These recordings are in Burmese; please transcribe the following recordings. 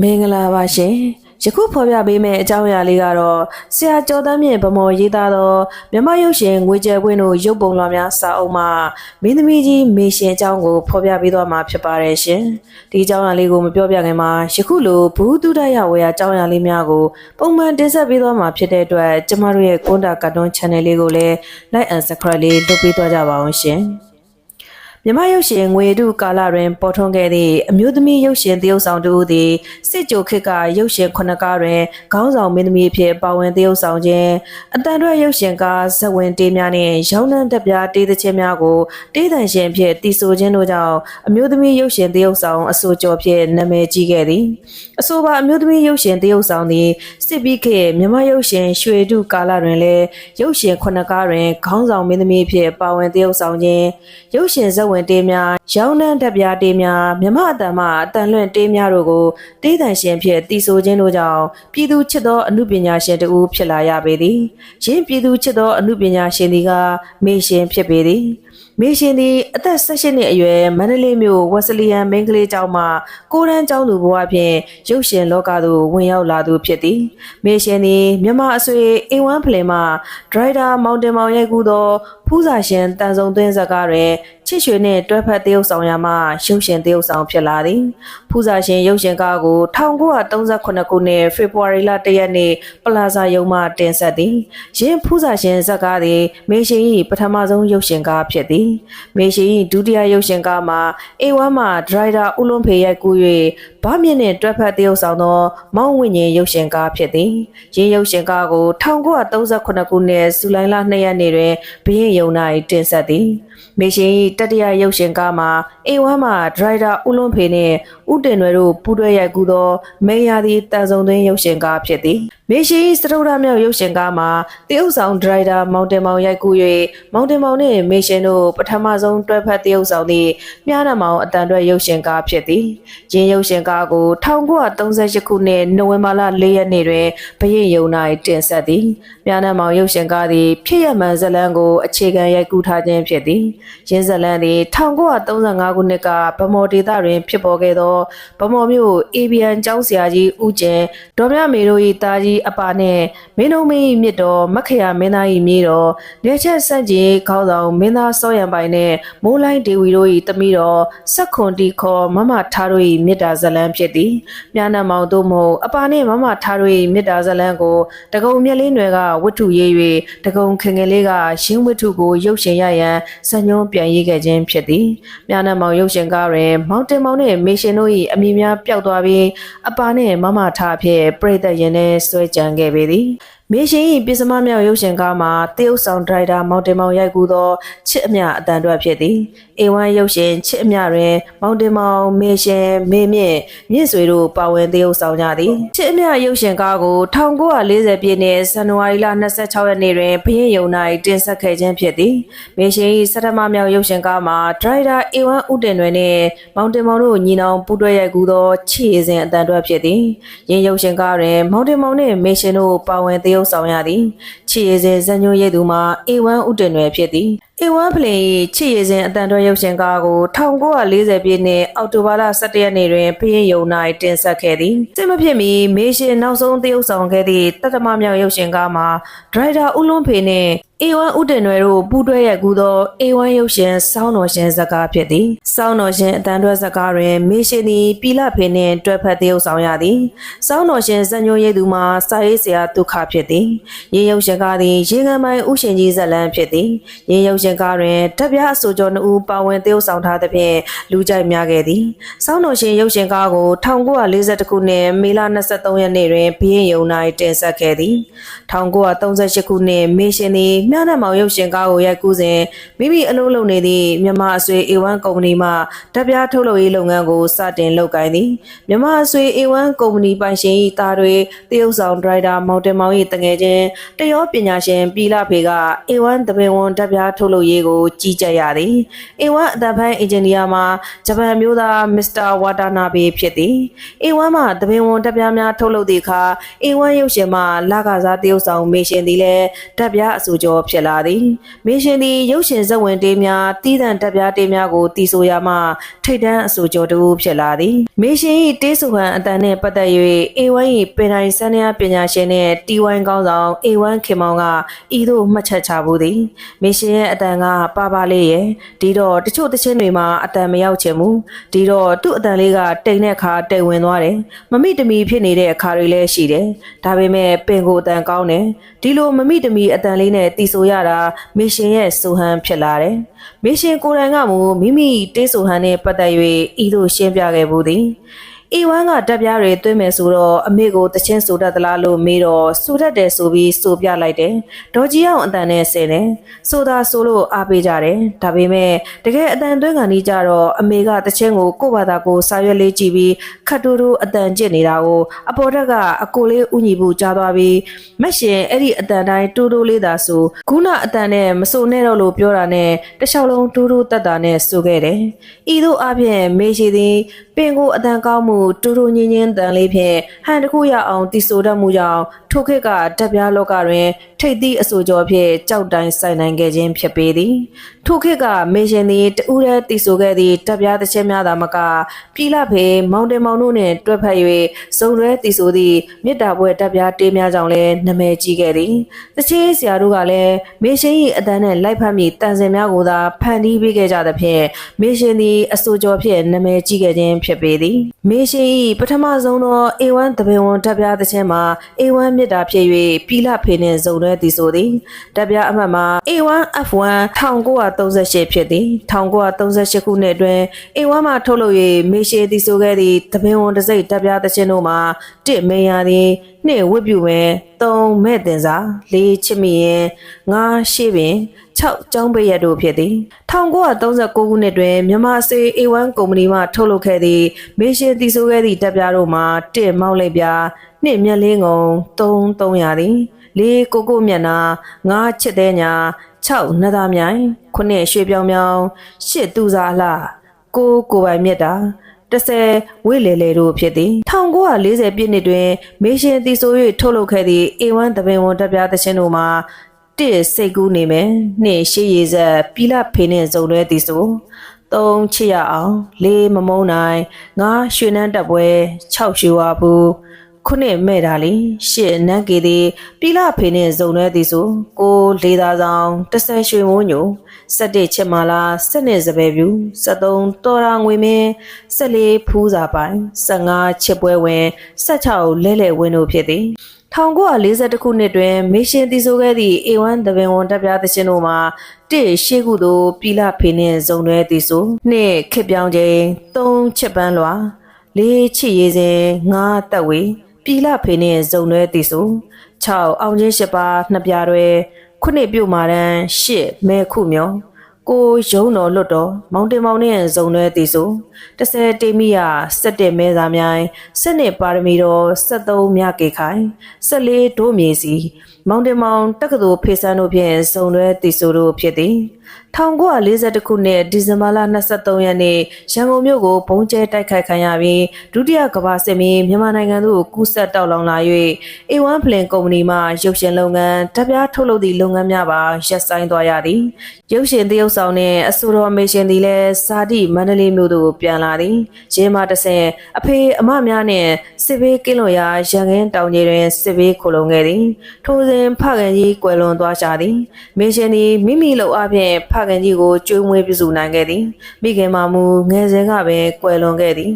မင်္ဂလာပါရှင်ယခုဖော်ပြပေးမယ့်အကြောင်းအရာလေးကတော့ဆရာကျော်တန်းမြင့်ဗမော်ရေးသားသောမြမရုပ်ရှင်ငွေကြဲပွင့်တို့ရုပ်ပုံလွှာများစာအုပ်မှာမင်းသမီးကြီးမေရှင်အကြောင်းကိုဖော်ပြပေးသွားမှာဖြစ်ပါတယ်ရှင်ဒီအကြောင်းအရာလေးကိုမပြောပြခင်မှာယခုလိုဘူးတုဒရဝေယအကြောင်းအရာလေးများကိုပုံမှန်တင်ဆက်ပေးသွားမှာဖြစ်တဲ့အတွက်ကျမတို့ရဲ့ကွန်တာကာတွန်း channel လေးကိုလည်း like and subscribe လေးလုပ်ပေးသွားကြပါအောင်ရှင်မြမရုပ်ရှင်ငွေတုကာလတွင်ပေါ်ထွန်းခဲ့သည့်အမျိုးသမီးရုပ်ရှင်သရုပ်ဆောင်တို့သည်စစ်ကြိုခေတ်ကရုပ်ရှင်ခုနှစ်ကားတွင်ခေါင်းဆောင်မင်းသမီးဖြစ်ပါဝင်သရုပ်ဆောင်ခြင်းအတန်ထွက်ရုပ်ရှင်ကားဇက်ဝင်တေးများနှင့်ရောင်းနှံတက်ပြားတေးသချင်းများကိုတေးသံရှင်ဖြစ်တည်ဆိုခြင်းတို့ကြောင့်အမျိုးသမီးရုပ်ရှင်သရုပ်ဆောင်အဆိုကျော်ဖြင့်နာမည်ကြီးခဲ့သည်အဆိုပါအမျိုးသမီးရုပ်ရှင်သရုပ်ဆောင်သည်စစ်ပြီးခေတ်မြမရုပ်ရှင်ရွှေတုကာလတွင်လည်းရုပ်ရှင်ခုနှစ်ကားတွင်ခေါင်းဆောင်မင်းသမီးဖြစ်ပါဝင်သရုပ်ဆောင်ခြင်းရုပ်ရှင်ဇက်ဝင်တေးများရောင်းနှံတက်ပြားတေးများမြမအတန်မှအတန်လွင့်တေးများတို့ကိုတေးသံရှင်ဖြစ်တည်ဆိုခြင်းတို့ကြောင့်ပြည်သူချစ်သောအမှုပညာရှင်တူဖြစ်လာရပေသည်ယင်းပြည်သူချစ်သောအမှုပညာရှင်သည်ကမေရှင်ဖြစ်ပေသည်မေရှင်သည်အသက်18နှစ်အရွယ်မန္တလေးမြို့ဝက်စလီယန်မိန်းကလေးကျောင်းမှကိုရန်ကျောင်းသူဘဝဖြင့်ရုပ်ရှင်လောကသို့ဝင်ရောက်လာသူဖြစ်သည်မေရှင်သည်မြန်မာအဆွေအင်ဝမ်ဖလင်မှဒရိုက်တာမောင်တင်မောင်ရိုက်ကူးသောဖူးစာရှင်တန်ဆုံသွင်းဇာတ်ကားတွင်ချစ်ရွှေနှင့်တွဲဖက်သရုပ်ဆောင်ရာမှရုပ်ရှင်သရုပ်ဆောင်ဖြစ်လာသည်ဖူးစာရှင်ရုပ်ရှင်ကားကို1938ခုနှစ်ဖေဖော်ဝါရီလ1ရက်နေ့ပလာဇာရုံမှတင်ဆက်သည်ယင်းဖူးစာရှင်ဇာတ်ကားသည်မေရှင်၏ပထမဆုံးရုပ်ရှင်ကားဖြစ်သည်မေရှင်၏ဒုတိယရုပ်ရှင်ကားမှာအေဝမ်းမှဒရိုက်တာဦးလွန်ဖေရိုက်ကူး၍ဗမြင့်နှင့်တွဲဖက်သရုပ်ဆောင်သောမောင်ဝင်းရင်ရုပ်ရှင်ကားဖြစ်သည်ယင်းရုပ်ရှင်ကားကို1938ခုနှစ်ဇူလိုင်လ2ရက်နေ့တွင်ဘရင်ရုံ၌တင်ဆက်သည်မေရှင်၏တတိယရုပ်ရှင်ကားမှာအေဝမ်းမှဒရိုက်တာဦးလွန်ဖေနှင့်ဦးတင်ရွယ်တို့ပူးတွဲရိုက်ကူးသောမေယာသည်တန်ဆုံသွင်းရုပ်ရှင်ကားဖြစ်သည်မေရှင်၏စတုဒ္ဓမြောက်ရုပ်ရှင်ကားမှာတရုပ်ဆောင်ဒရိုက်တာမောင်တင်မောင်ရိုက်ကူး၍မောင်တင်မောင်နှင့်မေရှင်တို့ပထမဆုံးတွဲဖက်တရုပ်ဆောင်သည့်မြားနမောင်အတန်အတွက်ရုပ်ရှင်ကားဖြစ်သည်ယင်းရုပ်ရှင်ကားကို1938ခုနှစ်နိုဝင်ဘာလ4ရက်နေ့တွင်ဘရင်ရုံ၌တင်ဆက်သည်မြားနမောင်ရုပ်ရှင်ကားသည်ဖြစ်ရမှန်ဇလန်းကိုအခြေခံရိုက်ကူးထားခြင်းဖြစ်သည်ယင်းဇလန်းသည်1935ခုနှစ်ကဗမော်ဒေသတွင်ဖြစ်ပေါ်ခဲ့သောဗမော်မြို့ ABN ကျောင်းဆရာကြီးဦးကျင်ဒေါ်မြမေတို့၏တာကြီးအပါနှင့်မင်းတို့မင်း၏မြစ်တော်မခရမင်းသား၏မြေတော်နေချက်စန့်ကျင်ခေါင်းဆောင်မင်းသားစောရံပိုင်နှင့်မိုးလိုင်းဒေဝီတို့၏တမီတော်ဆက်ခွန်တီခေါ်မမထားတို့၏မြစ်တာဇလန်းဖြစ်သည်မြားနမောင်တို့မဟုတ်အပါနှင့်မမထားတို့၏မြစ်တာဇလန်းကိုတကုံမြက်လေးနွယ်ကဝတ္ထုရေး၍တကုံခင်ငယ်လေးကရှင်းဝတ္ထုကိုရုပ်ရှင်ရရန်ဇညွန်းပြန်ရေးခဲ့ခြင်းဖြစ်သည်မြားနမောင်ရုပ်ရှင်ကားတွင်မောင်တင်မောင်နှင့်မေရှင်တို့၏အမိများပျောက်သွားပြီးအပါနှင့်မမထားဖြင့်ပြိတ္တရင်နှင့်ဆွဲကြံခဲ့ပေသည်မေရှင်၏ပစ္စမမြောက်ရုပ်ရှင်ကားမှာတရုတ်ဆောင်ဒရိုက်တာမောင်တင်မောင်ရိုက်ကူးသောချစ်အမြအတန်အတွက်ဖြစ်သည်အေဝမ်ရုပ်ရှင်ချစ်အမြတွင်မောင်တင်မောင်မေရှင်မေမြင့်မြင့်ဆွေတို့ပါဝင်တရုတ်ဆောင်ကြသည်ချစ်အမြရုပ်ရှင်ကားကို1940ပြည့်နှစ်ဇန်နဝါရီလ26ရက်နေ့တွင်ဘရင်ရုံ၌တင်ဆက်ခဲ့ခြင်းဖြစ်သည်မေရှင်၏စတမမြောက်ရုပ်ရှင်ကားမှာဒရိုက်တာအေဝမ်ဦးတင်တွင်နှင့်မောင်တင်မောင်တို့ညီနောင်ပူးတွဲရိုက်ကူးသောချစ်ရည်စဉ်အတန်အတွက်ဖြစ်သည်ယင်းရုပ်ရှင်ကားတွင်မောင်တင်မောင်နှင့်မေရှင်တို့ပါဝင်တရုတ်ဆောင်ရသည်ချစ်ရည်စဉ်ဇညွန်းရိပ်သူမှာအေဝမ်ဦးတင်တွင်ဖြစ်သည်အေဝမ်ဖလင်၏ချစ်ရည်စဉ်အတန်အတွက်ရုပ်ရှင်ကားကို1940ပြည့်နှစ်အောက်တိုဘာလ17ရက်နေ့တွင်ဘရင်ရုံ၌တင်ဆက်ခဲ့သည်စစ်မဖြစ်မီမေရှင်နောက်ဆုံးသရုပ်ဆောင်ခဲ့သည့်တတမမြောက်ရုပ်ရှင်ကားမှာဒရိုက်တာဦးလွန်ဖေနှင့်အေဝမ်ဦးတင်ရွယ်တို့ပူးတွဲရိုက်ကူးသောအေဝမ်ရုပ်ရှင်စောင်းတော်ရှင်ဇာတ်ကားဖြစ်သည်စောင်းတော်ရှင်အတန်အတွက်ဇာတ်ကားတွင်မေရှင်သည်ပီလဖေနှင့်တွဲဖက်သရုပ်ဆောင်ရသည်စောင်းတော်ရှင်ဇညွန်းရိပ်သူမှာစာရေးဆရာဒုက္ခဖြစ်သည်ရင်းရုပ်ရှင်ကားသည်ရေငန်ပိုင်းဥရှင်ကြီးဇလန်းဖြစ်သည်ရင်းရုပ်ရှင်ကားတွင်တပ်ပြအဆိုကျော်2ဦးပါဝင်သရုပ်ဆောင်ထားသဖြင့်လူကြိုက်များခဲ့သည်စောင်းတော်ရှင်ရုပ်ရှင်ကားကို1941ခုနှစ်မေလ23ရက်နေ့တွင်ဘရင်ရုံ၌တင်ဆက်ခဲ့သည်1938ခုနှစ်မေရှင်သည်မြနမောင်ရုပ်ရှင်ကားကိုရိုက်ကူးစဉ်မိမိအလုပ်လုပ်နေသည့်မြန်မာအဆွေအေဝမ်ကုမ္ပဏီမှတပ်ပြားထုတ်လုပ်ရေးလုပ်ငန်းကိုစတင်လုပ်ကိုင်သည်မြန်မာအဆွေအေဝမ်ကုမ္ပဏီပိုင်ရှင်၏သားတွေတရုတ်ဆောင်ဒရိုက်တာမောင်တင်မောင်၏တငယ်ချင်းတရောပညာရှင်ပီလာဖေကအေဝမ်တပင်ဝန်တပ်ပြားထုတ်လုပ်ရေးကိုကြီးကြပ်ရသည်အေဝမ်အတန်ဖန်အင်ဂျင်နီယာမှာဂျပန်မျိုးသားမစ္စတာဝါတာနာဘေဖြစ်သည်အေဝမ်မှတပင်ဝန်တပ်ပြားများထုတ်လုပ်သည့်အခါအေဝမ်ရုပ်ရှင်မှလကစားတရုတ်ဆောင်မေရှင်သည်လည်းတပ်ပြားအဆိုကျော် ဖြစ်လာသည်မင်းရှင်သည်ရုပ်ရှင်ဇက်ဝင်တေးများတီးသန့်တပ်ပြားတေးများကိုတီးဆိုရမှထိတ်တန့်အဆိုကျော်တူဖြစ်လာသည်မင်းရှင်၏တေးဆိုဟန်အတန်နှင့်ပတ်သက်၍ A1 ၏ပင်တိုင်းစန္ဒပညာရှင်နှင့် T1 ကောင်းဆောင် A1 ခင်မောင်ကဤသို့မှတ်ချက်ချဘူးသည်မင်းရှင်ရဲ့အတန်ကပါလေးရဲ့ဒီတော့တချို့တချင်းတွေမှာအတန်မရောက်ချင်ဘူးဒီတော့သူ့အတန်လေးကတိမ်တဲ့အခါတိမ်ဝင်သွားတယ်မမိတမီဖြစ်နေတဲ့အခါတွေလည်းရှိတယ်ဒါပေမဲ့ပင်ကိုအတန်ကောင်းတယ်ဒီလိုမမိတမီအတန်လေးနဲ့တီဆိုရတာမင်းရှင်ရဲ့ဆိုဟန်ဖြစ်လာတယ်မင်းရှင်ကိုယ်တိုင်ကမူမိမိတေးဆိုဟန်နဲ့ပတ်သက်၍ဤသို့ရှင်းပြခဲ့ဘူးသည်A1 ကတပ်ပြားတွေတွင်းမယ်ဆိုတော့အမေကိုတချင်းဆိုတတ်သလားလို့မေးတော့ဆိုတတ်တယ်ဆိုပြီးဆိုပြလိုက်တယ်ဒေါ်ကြီးအောင်အတန်နဲ့ဆင်တယ်ဆိုတာဆိုလို့အားပေးကြတယ်ဒါပေမဲ့တကယ်အတန်တွင်းကနေကြတော့အမေကတချင်းကိုကိုယ့်ဘာသာကိုစာရွက်လေးကြည့်ပြီးခတ်တူတူအတန်ကျစ်နေတာကိုအပေါ်တက်ကအကိုလေးဥညီဘူးကြားသွားပြီးမက်ရှင်အဲ့ဒီအတန်တိုင်းတူတူလေးသာဆိုခုနအတန်နဲ့မဆိုနဲ့တော့လို့ပြောတာနဲ့တခြားလုံးတူတူတက်တာနဲ့ဆိုခဲ့တယ်ဤသို့အပြင်မေရှိသည်ပင်ကိုအတန်ကောင်းမှုတူတူညင်းညင်းတန်လေးဖြင့်ဟန်တခုရအောင်တီဆိုတတ်မှုကြောင့်ထိုခေတ်ကတပ်ပြားလောကတွင်ထိတ်သည့်အဆိုကျော်ဖြင့်ကြောက်တိုင်းဆိုင်နိုင်ခဲ့ခြင်းဖြစ်ပေသည်ထိုခေတ်ကမေရှင်သည်တူးရဲတီဆိုခဲ့သည့်တပ်ပြားတစ်ချက်များသာမကပြည်လဖေမောင်တင်မောင်တို့နှင့်တွဲဖက်၍စုံရဲတီဆိုသည့်မြစ်တာပွဲတပ်ပြားတေးများကြောင့်လည်းနာမည်ကြီးခဲ့သည်တချင်းဆရာတို့ကလည်းမေရှင်၏အတန်းနှင့်လိုက်ဖက်မိတန်စင်များကိုသာဖန်တီးပေးခဲ့ကြသဖြင့်မေရှင်သည်အဆိုကျော်ဖြင့်နာမည်ကြီးခဲ့ခြင်းဖြစ်ပေသည်မေရှင်၏ပထမဆုံးသော A1 တပင်ဝန်တပ်ပြားတစ်ချင်းမှာ A1 မြစ်တာဖြစ်၍ပြည်လဖေနှင့်စုံရဲတီဆိုသည်တပ်ပြားအမှတ်မှာ A1F1 1938ဖြစ်သည်1938ခုနှစ်အတွင်း A1 မှာထုတ်လုပ်၍မေရှေတီဆိုခဲ့သည့်တပင်ဝန်တစိမ့်တပ်ပြားတစ်ချင်းတို့မှာ1မေယာသည်2ဝစ်ပြူပင်3မဲ့တင်စာ4ချစ်မိရင်5ရှေ့ပင်6ကျောင်းပိရက်တို့ဖြစ်သည်1939ခုနှစ်တွင်မြန်မာအစေ A1 ကုမ္ပဏီမှထုတ်လုပ်ခဲ့သည့်မေရှေတီဆိုခဲ့သည့်တပ်ပြားတို့မှာ1မောက်လိုက်ပြား2မျက်လေးငုံ3 300သည်4ကိုကိုမျက်နာ5ချစ်တဲ့ညာ6နတ်သားမြိုင်9ရွှေပြောင်ပြောင်10သူစားလှ9ကိုပိုင်မြတ်တာ10ဝိလေလေတို့ဖြစ်သည်1940ပြည့်နှစ်တွင်မေရှင်တီဆို၍ထုတ်လုပ်ခဲ့သည့် A1 တပင်ဝန်တပ်ပြားသချင်းတို့မှာ1စိတ်ကူးနေမယ်2ရှေးရည်ဆက်ပြည်လဖေနှင့်စုံတွဲတီဆို3ချစ်ရအောင်4မမုန်းနိုင်5ရွှေနှမ်းတက်ပွဲ6ရွှေဝါဘူးခုနှစ်မဲ့တာလေရှစ်နန်းကေသည်ပြည်လဖေနှင့်ဇုံရဲသည်ဆို9လေးသားဆောင်10ရွှေမိုးညို17ချစ်မာလာ17စပယ်ပြူ73တော်ရာငွေမင်း14ဖူးစာပိုင်15ချစ်ပွဲဝင်16လဲလဲဝင်းတို့ဖြစ်သည်1942ခုနှစ်တွင်မေရှင်တီဆိုခဲ့သည့် A1 တပင်ဝန်တပ်ပြားသချင်းတို့မှာ1ရှေ့ခုသို့ပြည်လဖေနှင့်ဇုံရဲသည်ဆို2ခစ်ပြောင်းချိန်3ချစ်ပန်းလွာ4ချစ်ရည်စဉ်5တက်ဝေပြည်လဖေနှင့်ဇုံရဲသည်ဆို6အောင်ချင်း8ပါးနှစ်ပြားတွင်9ပြုတ်မာတန်း8မဲခုမြော9ရုံတော်လွတ်တော်မောင်တင်မောင်နှင့်ဇုံရဲသည်ဆို10တေမီယာ17မဲစာမြိုင်12ပါရမီတော်73မြကေခိုင်14ဒိုးမြေစီမောင်တင်မောင်တက္ကသိုလ်ဖေဆန်းတို့ဖြင့်ဇုံရဲသည်ဆိုတို့ဖြစ်သည်1942ခုနှစ်ဒီဇင်ဘာလ23ရက်နေ့ရန်ကုန်မြို့ကိုဘုံကျဲတိုက်ခိုက်ခံရပြီးဒုတိယကမ္ဘာစစ်မီးမြန်မာနိုင်ငံသို့ကူးစက်တောက်လောင်လာ၍ A1 ဖလင်ကုမ္ပဏီမှရုပ်ရှင်လုပ်ငန်းတပ်ပြားထုတ်လုပ်သည့်လုပ်ငန်းများပါရပ်ဆိုင်းသွားရသည်ရုပ်ရှင်သရုပ်ဆောင်နှင့်အဆိုတော်မေရှင်သည်လည်းဇာတိမန္တလေးမြို့သို့ပြန်လာသည်ရင်းမတဆင်အဖေအမများနှင့်စစ်ဘေးကင်းလွန်ရာရန်ကင်းတောင်ကြီးတွင်စစ်ဘေးခိုလုံခဲ့သည်ထိုစဉ်ဖခင်ကြီးကွယ်လွန်သွားကြသည်မေရှင်သည်မိမိလုပ်အပြင်ဖခင်ကြီးကိုကျွေးမွေးပြုစုနိုင်ခဲ့သည်မိခင်မမူငယ်စဉ်ကပင်ကွယ်လွန်ခဲ့သည်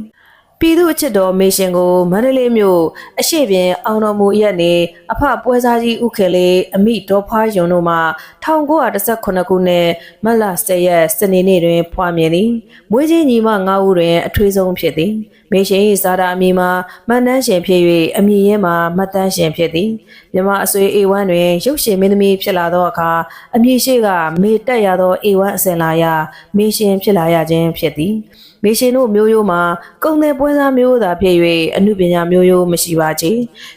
ပြည်သူအချစ်တော်မေရှင်ကိုမန္တလေးမြို့အရှိပြင်အောင်တော်မူရက်နေအဖပွဲစားကြီးဥခေလေးအမိဒေါ်ဖွားယွန်တို့မှ1918ခုနှစ်မတ်လ10ရက်စနေနေ့တွင်ဖွားမြင်သည်မွေးချင်းညီမ9ဦးတွင်အထွေးဆုံးဖြစ်သည်မေရှင်၏ဇာတာအမည်မှာမန္တန်းရှင်ဖြစ်၍အမည်ရင်းမှာမတ်တန်းရှင်ဖြစ်သည်မြမအဆွေ A1 တွင်ရုပ်ရှင်မင်းသမီးဖြစ်လာသောအခါအမည်ရှိကမေတက်ရသော A1 အစဉ်လာရမေရှင်ဖြစ်လာရခြင်းဖြစ်သည်မေရှင်တို့မျိုးရိုးမှာကုံတဲ့ပွဲစားမျိုးသာဖြစ်၍အမှုပညာမျိုးရိုးမရှိပါချေ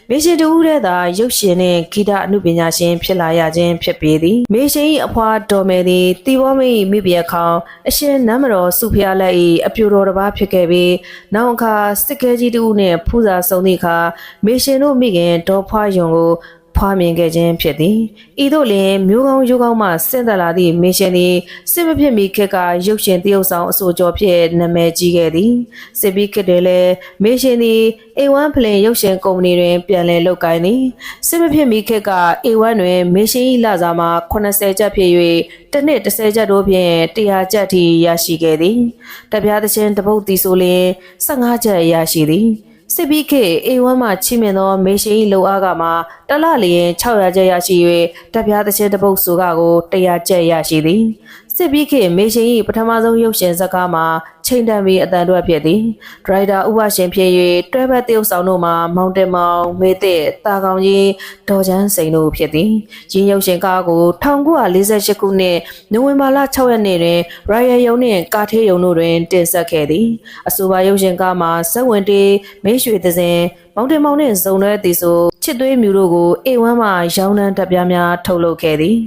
မေရှင်တူဦးတဲ့သာရုပ်ရှင်နှင့်ဂီတအမှုပညာရှင်ဖြစ်လာရခြင်းဖြစ်ပေသည်မေရှင်၏အဖွာတော်မယ်သည်တီဘောမိမိပြခေါင်အရှင်နမ်းမတော်စုဖျားလက်၏အပြူတော်တစ်ပါးဖြစ်ခဲ့ပြီးနောက်အခါစစ်ကဲကြီးတူနှင့်ဖူးစာဆုံသည့်အခါမေရှင်တို့မိခင်ဒေါ်ဖွားယွန်ကို ဖွားမြင်ခဲ့ခြင်းဖြစ်သည်ဤသို့လျှင်မျိုးကောင်းရိုးကောင်းမှဆင့်သက်လာသည့်မေရှင်သည်စစ်မဖြစ်မီခေတ်ကရုပ်ရှင်တရုပ်ဆောင်အဆိုကျော်ဖြင့်နာမည်ကြီးခဲ့သည်စစ်ပြီးခေတ်တွင်လည်းမေရှင်သည် A1 ဖလင်ရုပ်ရှင်ကုမ္ပဏီတွင်ပြန်လည်လုပ်ကိုင်သည်စစ်မဖြစ်မီခေတ်က A1 တွင်မေရှင်၏လစာမှာ80ကျပ်ဖြစ်၍တစ်နှစ်30ကျပ်တို့ဖြင့်100ကျပ်ထိရရှိခဲ့သည်တပြားသချင်းတပုတ်တီဆိုလျှင်15ကျပ်ရရှိသည်စစ်ပြီးခေတ် A1 မှချိမြင်သောမေရှင်၏လုံအားကမှာတလလျင်600ကျပ်ရရှိ၍တပြားသချင်းတပုတ်ဆိုကကို100ကျပ်ရရှိသည်စစ်ပြီးခေတ်မေရှင်၏ပထမဆုံးရုပ်ရှင်ဇာတ်ကားမှာချိန်တန်ပြီးအတန်တွက်ဖြစ်သည်ဒရိုက်တာဥပရှင်ဖြစ်၍တွဲဘက်တရုပ်ဆောင်တို့မှာမောင်တင်မောင်မေသစ်တာကောင်ကြီးဒေါ်ချမ်းစိန်တို့ဖြစ်သည်ရင်းရုပ်ရှင်ကားကို1948ခုနှစ်နိုဝင်ဘာလ6ရက်နေ့တွင် Royal ရုံနှင့်ကာထေးရုံတို့တွင်တင်ဆက်ခဲ့သည်အဆိုပါရုပ်ရှင်ကားမှာဇက်ဝင်တေးမင်းရွှေသစင်မောင်တင်မောင်နှင့်ဇုံရဲသည်ဆိုချစ်သွေးမြူတို့ကို A1 မှရောင်းနှန်းတပ်ပြားများထုတ်လုပ်ခဲ့သည်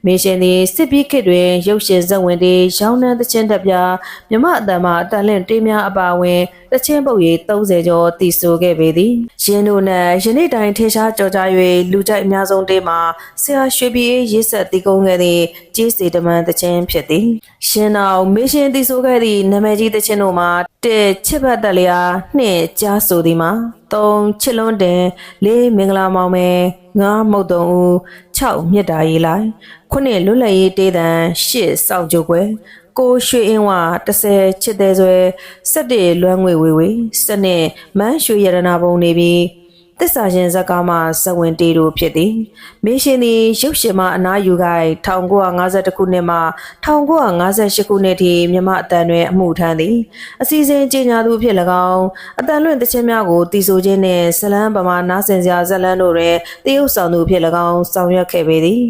မေရှင်သည်စစ်ပြီးခေတ်တွင်ရုပ်ရှင်ဇက်ဝင်တေးရောင်းနှန်းသချင်းတပ်ပြားမြမအတန်မှအတန်လင့်တေးများအပါအဝင်သချင်းပုတ်ရည်30ကျော်တည်ဆိုခဲ့ပေသည်ရင်းတို့နဲ့ယနေ့တိုင်ထေရှားကြော်ကြား၍လူကြိုက်အများဆုံးတေးမှာဆရာရွှေပြည်ရေးဆက်တည်ကုန်းခဲ့သည့်ကြေးစီတမန်သချင်းဖြစ်သည်ရှင်နောက်မေရှင်တည်ဆိုခဲ့သည့်နာမည်ကြီးသချင်းတို့မှာ1ချစ်ဘတ်တက်လျာ2ကြားဆိုသည်မှာ3ချစ်လွန်းတင်4မင်္ဂလာမောင်မယ်5မုတ်တုံဦး6မြစ်တာရေးလိုက်9လွတ်လပ်ရေးတေးတန်8စောင့်ကြိုကွယ်9ရွှေအင်းဝ10ချစ်သေးဆွဲ17လွမ်းငွေဝေဝေ12မန်းရွှေရတနာပုံနေပြီးသစ္စာရှင်ဇာတ်ကားမှဇဝင်တေးတို့ဖြစ်သည်မေရှင်သည်ရုပ်ရှင်မှအနားယူခိုင်1952ခုနှစ်မှ1958ခုနှစ်ထိမြန်မာအတန်တွင်အမှုထမ်းသည်အစီအစဉ်ကြီးညာသူဖြစ်၎င်းအတန်လွင့်သချင်းများကိုတည်ဆိုခြင်းနှင့်ဇလန်းပမာနားဆင်စရာဇလန်းတို့တွင်တရုပ်ဆောင်သူဖြစ်၎င်းဆောင်ရွက်ခဲ့ပေသည်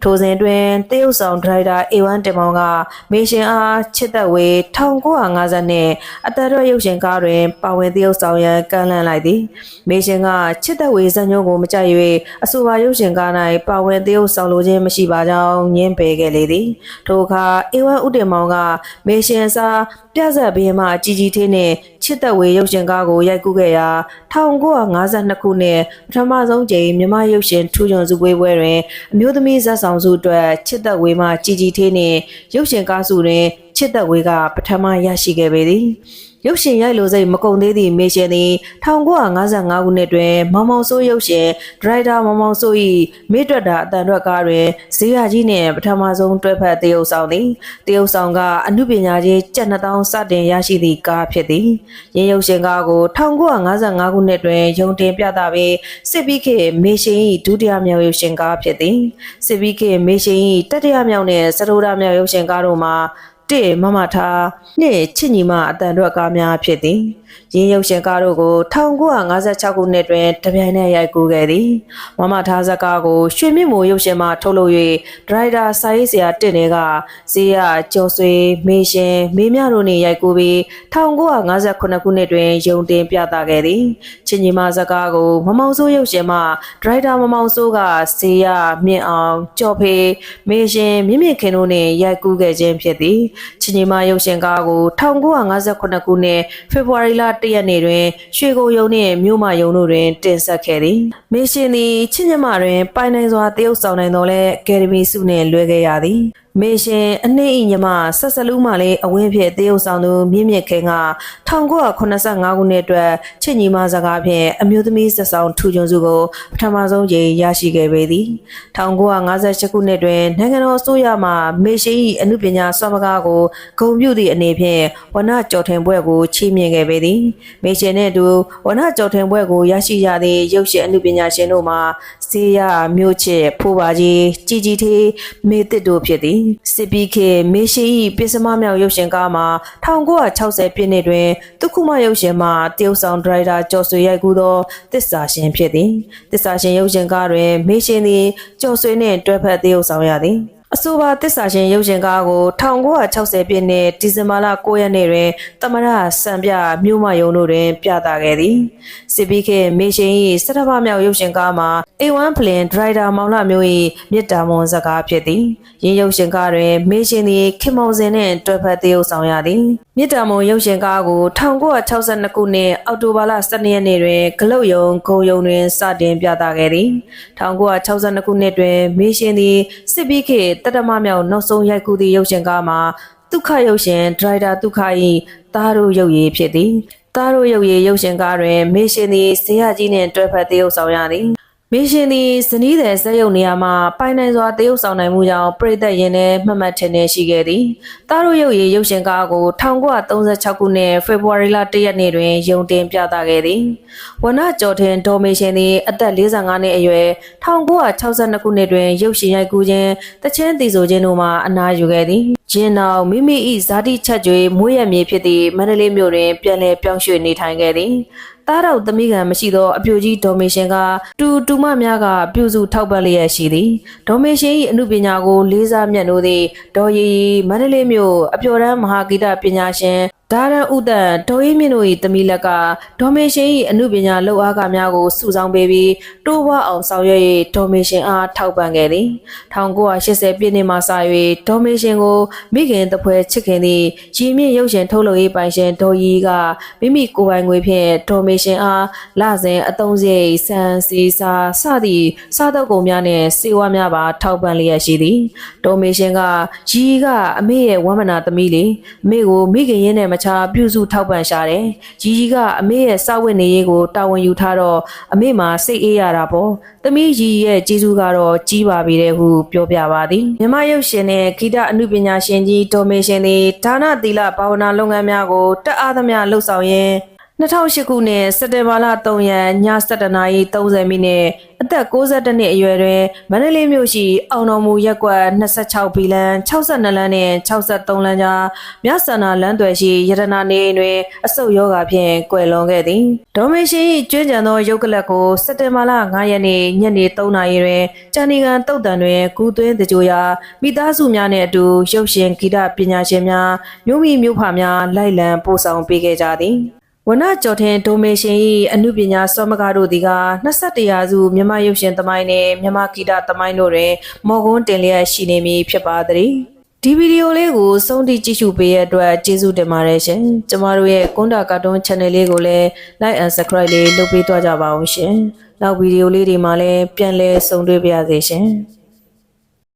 ထိုစဉ်တွင်တရုပ်ဆောင်ဒရိုက်တာ A1 တင်မောင်ကမေရှင်အားချစ်သက်ဝေ1950နှင့်အတန်ရွက်ရုပ်ရှင်ကားတွင်ပါဝင်တရုပ်ဆောင်ရန်ကမ်းလှမ်းလိုက်သည်မေရှင်ကချစ်သက်ဝေဇာညုံကိုမကြိုက်၍အဆိုပါရုပ်ရှင်ကား၌ပါဝင်သရုပ်ဆောင်လိုခြင်းမရှိပါကြောင်းညင်းပယ်ခဲ့လေသည်ထိုအခါအေဝမ်ဦးတင်မောင်ကမေရှင်စားပြဆက်ဘင်းမှជីជីသေးနှင့်ချစ်သက်ဝေရုပ်ရှင်ကားကိုရိုက်ကူးခဲ့ရာ1952ခုနှစ်ပထမဆုံးကြိမ်မြန်မာရုပ်ရှင်ထူးချွန်စုပွဲတွင်အမျိုးသမီးဇာတ်ဆောင်စုအတွက်ချစ်သက်ဝေမှជីជីသေးနှင့်ရုပ်ရှင်ကားစုတွင်ချစ်သက်ဝေကပထမရရှိခဲ့ပေသည်ရုပ်ရှင်ရိုက်လိုစိတ်မကုန်သေးသည့်မေရှင်သည်1955ခုနှစ်တွင်မောင်မောင်စိုးရုပ်ရှင်ဒရိုက်တာမောင်မောင်စိုး၏မေ့တွက်တာအတန်တွက်ကားတွင်ဇေယျကြီးနှင့်ပထမဆုံးတွဲဖက်တရုပ်ဆောင်သည်တရုပ်ဆောင်ကအမှုပညာကြီးကျပ်2000စတင်ရရှိသည့်ကားဖြစ်သည်ရင်းရုပ်ရှင်ကားကို1955ခုနှစ်တွင်ရုံတင်ပြသပြီးစစ်ပြီးခေတ်မေရှင်၏ဒုတိယမြောက်ရုပ်ရှင်ကားဖြစ်သည်စစ်ပြီးခေတ်မေရှင်၏တတိယမြောက်နှင့်စတုတ္ထမြောက်ရုပ်ရှင်ကားတို့မှာ1မမထား2ချစ်ညီမအတန်တွက်ကားများဖြစ်သည်ရင်းရုပ်ရှင်ကားတို့ကို1956ခုနှစ်တွင်တပြိုင်နက်ရိုက်ကူးခဲ့သည်မမထားဇာတ်ကားကိုရွှေမြင့်မိုးရုပ်ရှင်မှထုတ်လုပ်၍ဒရိုက်တာစာရေးဆရာတင့်တွေကဇေယျကျော်ဆွေမေရှင်မေမြတို့နှင့်ရိုက်ကူးပြီး1958ခုနှစ်တွင်ရုံတင်ပြသခဲ့သည်ချစ်ညီမဇာတ်ကားကိုမမောင်စိုးရုပ်ရှင်မှဒရိုက်တာမမောင်စိုးကဇေယျမြင့်အောင်ကျော်ဖေမေရှင်မြင့်မြင့်ခင်တို့နှင့်ရိုက်ကူးခဲ့ခြင်းဖြစ်သည်ချစ်ညီမရုပ်ရှင်ကားကို1958ခုနှစ်ဖေဖော်ဝါရီလ1ရက်နေ့တွင်ရွှေကိုရုံနှင့်မြို့မရုံတို့တွင်တင်ဆက်ခဲ့သည်မေရှင်သည်ချစ်ညီမတွင်ပိုင်နိုင်စွာတရုပ်ဆောင်နိုင်သောလဲအကယ်ဒမီဆုနှင့်လွှဲခဲ့ရသည်မေရှင်အနှိမ့်ညီမဆက်စလူးမှလည်းအဝင်းဖြစ်တရုပ်ဆောင်သူမြင့်မြင့်ခင်က1985ခုနှစ်အတွက်ချစ်ညီမစကားဖြင့်အမျိုးသမီးဆက်ဆောင်ထူချွန်စုကိုပထမဆုံးကြိမ်ရရှိခဲ့ပေသည်1958ခုနှစ်တွင်နိုင်ငံတော်အစိုးရမှမေရှင်၏အမှုပညာစွမ်းပကားကိုဂုဏ်ပြုသည့်အနေဖြင့်ဝဏကျော်ထင်ဘွဲ့ကိုချီးမြှင့်ခဲ့ပေသည်မေရှင်နှင့်အတူဝဏကျော်ထင်ဘွဲ့ကိုရရှိရသည့်ရုပ်ရှင်အမှုပညာရှင်တို့မှာဇေယျမျိုးချစ်ဖိုးပါကြီးជីជីသေးမေတစ်တို့ဖြစ်သည်စစ်ပြီးခေတ်မေရှိ၏ပစ္စမမြောက်ရုပ်ရှင်ကားမှာ1960ပြည့်နှစ်တွင်တုခုမရုပ်ရှင်မှာတရုတ်ဆောင်ဒရိုက်တာကျော်ဆွေရိုက်ကူးသောသစ္စာရှင်ဖြစ်သည်သစ္စာရှင်ရုပ်ရှင်ကားတွင်မေရှင်သည်ကျော်ဆွေနှင့်တွဲဖက်တရုတ်ဆောင်ရသည် အဆိုပါသစ္စာရှင်ရုပ်ရှင်ကားကို1960ပြည့်နှစ်ဒီဇင်ဘာလ9ရက်နေ့တွင်သမရစံပြမြို့မယုံတို့တွင်ပြသခဲ့သည်စစ်ပီးခေမေရှင်၏စတဗမြောက်ရုပ်ရှင်ကားမှာ A1 ဖလင်ဒရိုက်တာမောင်လှမျိုး၏မြစ်တာမွန်ဇာကားဖြစ်သည်ရင်းရုပ်ရှင်ကားတွင်မေရှင်သည်ခင်မောင်စင်နှင့်တွဲဖက်သရုပ်ဆောင်ရသည်မြစ်တာမွန်ရုပ်ရှင်ကားကို1962ခုနှစ်အောက်တိုဘာလ12ရက်နေ့တွင်ဂလုတ်ယုံဂုံယုံတွင်စတင်ပြသခဲ့သည်1962ခုနှစ်တွင်မေရှင်သည်စစ်ပီးခေတတမမြောက်နောက်ဆုံးရိုက်ကူးသည့်ရုပ်ရှင်ကားမှာဒုက္ခရုပ်ရှင်ဒရိုက်တာဒုက္ခ၏သားတို့ရုပ်ရည်ဖြစ်သည်သားတို့ရုပ်ရည်ရုပ်ရှင်ကားတွင်မေရှင်သည်ဇေယျကြီးနှင့်တွဲဖက်သရုပ်ဆောင်ရသည်မေရှင်သည်ဇနီးသည်ဇက်ရုပ်နေရာမှာပိုင်နိုင်စွာတရုပ်ဆောင်နိုင်မှုကြောင့်ပြည်သက်ရင်နဲ့မှတ်မှတ်ထင်ထင်ရှိခဲ့သည်။သားတို့ရုပ်ရည်ရုပ်ရှင်ကားကို1936ခုနှစ်ဖေဖော်ဝါရီလ1ရက်နေ့တွင်ရုံတင်ပြသခဲ့သည်။ဝနကျော်ထင်ဒေါ်မေရှင်သည်အသက်45နှစ်အရွယ်1962ခုနှစ်တွင်ရုပ်ရှင်ရိုက်ကူးခြင်းတချင်းတီဆိုခြင်းတို့မှာအနားယူခဲ့သည်။ဂျင်းနောက်မိမိ၏ဇာတိချက်ကြွေမွေးရမြေဖြစ်သည့်မန္တလေးမြို့တွင်ပြန်လည်ပြောင်းရွှေ့နေထိုင်ခဲ့သည်။သားတော်သမီးကံမရှိသောအပြိုကြီးဒေါ်မေရှင်ကတူမများကပြုစုထောက်ပံ့လျက်ရှိသည်ဒေါ်မေရှင်၏အမှုပညာကိုလေးစားမြတ်နိုးသည့်ဒေါ်ရီမန္တလေးမြို့အပျော်တမ်းမဟာဂီတပညာရှင်ဒါရန်ဥဒန်ဒေါ်ရီမြင့်တို့၏သမီးလက်ကဒေါ်မေရှင်၏အမှုပညာလှုပ်အားကများကိုစုဆောင်းပေးပြီးတိုးပွားအောင်ဆောင်ရွက်၍ဒေါ်မေရှင်အားထောက်ပံ့ခဲ့သည်1980ပြည့်နှစ်မှစ၍ဒေါ်မေရှင်ကိုမိခင်တပွဲချစ်ခင်သည့်ရည်မြင့်ရုပ်ရှင်ထုတ်လုပ်ရေးပိုင်ရှင်ဒေါ်ရီကမိမိကိုယ်ပိုင်ငွေဖြင့်ဒေါ်မေရှင်အားလစဉ်အသုံးစရိတ်ဆန်စီစာစသည့်စားသောက်ကုန်များနှင့်စေဝါများပါထောက်ပံ့လျက်ရှိသည်ဒေါ်မေရှင်ကရီကအမေရဲ့ဝမ်းမနာသမီးလေအမေကိုမိခင်ရင်းနဲ့မချပြုစုထောက်ပံ့ရှာတယ်ရီကအမေရဲ့စာဝတ်နေရေးကိုတာဝန်ယူထားတော့အမေမှာစိတ်အေးရတာပေါ့သမီးရီရဲ့ကျေးဇူးကတော့ကြီးပါပြီတဲ့ဟုပြောပြပါသည်မြမရုပ်ရှင်နဲ့ဂီတအနုပညာရှင်ကြီးဒေါ်မေရှင်သည်ဒါနသီလဘာဝနာလုပ်ငန်းများကိုတအားသမျှလှုပ်ဆောင်ရင်း2008ခုနှစ်စက်တင်ဘာလ3ရက်ည7:30မိနစ်အသက်62နှစ်အရွယ်တွင်မန္တလေးမြို့ရှိအောင်တော်မူရက်ကွက်26ဘီလန်62လမ်းနှင့်63လမ်းကြားမြဆန္ဒလမ်းသွယ်ရှိရတနာနေတွင်အဆုတ်ယောဂဖြင့်ကွယ်လွန်ခဲ့သည်ဒေါ်မေရှင်၏ကျွမ်းကျန်သောရုပ်ကလပ်ကိုစက်တင်ဘာလ9ရက်နေ့ညနေ3နာရီတွင်ကျန်နီကန်တုတ်တန်တွင်ဂူသွင်းတကြိုရာမိသားစုများနှင့်အတူရုပ်ရှင်ဂီတပညာရှင်များမြို့မိမြို့ဖများလိုက်လံပို့ဆောင်ပေးခဲ့ကြသည်ဝနကျော်ထင်ဒိုမေရှင်၏အနုပညာစောမကားတို့သည်က21ရာစုမြန်မာရုပ်ရှင်သမိုင်းနှင့်မြန်မာဂီတသမိုင်းတို့တွင်မော်ကွန်းတင်လျက်ရှိနေမည်ဖြစ်ပါသည်ဒီဗီဒီယိုလေးကိုစုံတိကြည့်ရှုပေးရတဲ့အတွက်ကျေးဇူးတင်ပါတယ်ရှင်ကျမတို့ရဲ့ကွန်တာကာတွန်း channel လေးကိုလည်း like and subscribe လေးလုပ်ပေးသွားကြပါအောင်ရှင်နောက်ဗီဒီယိုလေးတွေမှာလည်းပြန်လည်ဆုံတွေ့ပါရစေရှင်